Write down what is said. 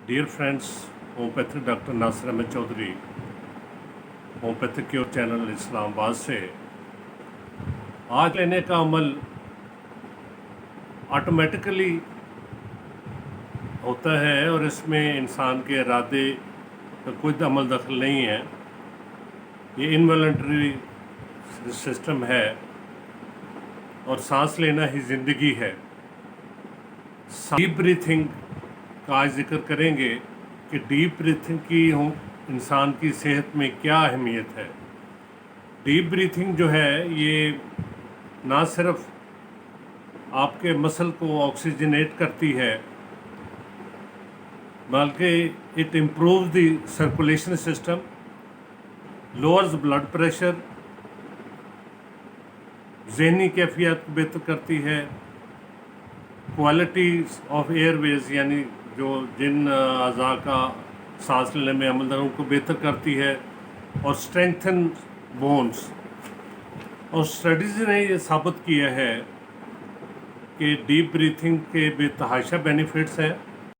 Dear friends, homeopathic doctor Nasir Ahmed Chaudhry homeopathic cure channel Islamabad سے آج لینے کا عمل آٹومیٹکلی ہوتا ہے اور اس میں انسان کے ارادے کا کوئی عمل دخل نہیں ہے. یہ انوالنٹری سسٹم ہے اور سانس لینا ہی زندگی ہے. ڈیپ بریتھنگ کا آج ذکر کریں گے کہ ڈیپ بریتھنگ کی انسان کی صحت میں کیا اہمیت ہے. ڈیپ بریتھنگ جو ہے یہ نہ صرف آپ کے مسل کو آکسیجنیٹ کرتی ہے بلکہ it improves the circulation system, lowers blood pressure, ذہنی کیفیت کو بہتر کرتی ہے، کوالٹی آف ایئر ویز یعنی جن اعضاء کا سانس لینے میں عمل ہے ان کو بہتر کرتی ہے، اور اسٹرینتھن بونس. اور اسٹڈیز نے یہ ثابت کیا ہے کہ ڈیپ بریتھنگ کے بے تحاشا بینیفٹس ہیں.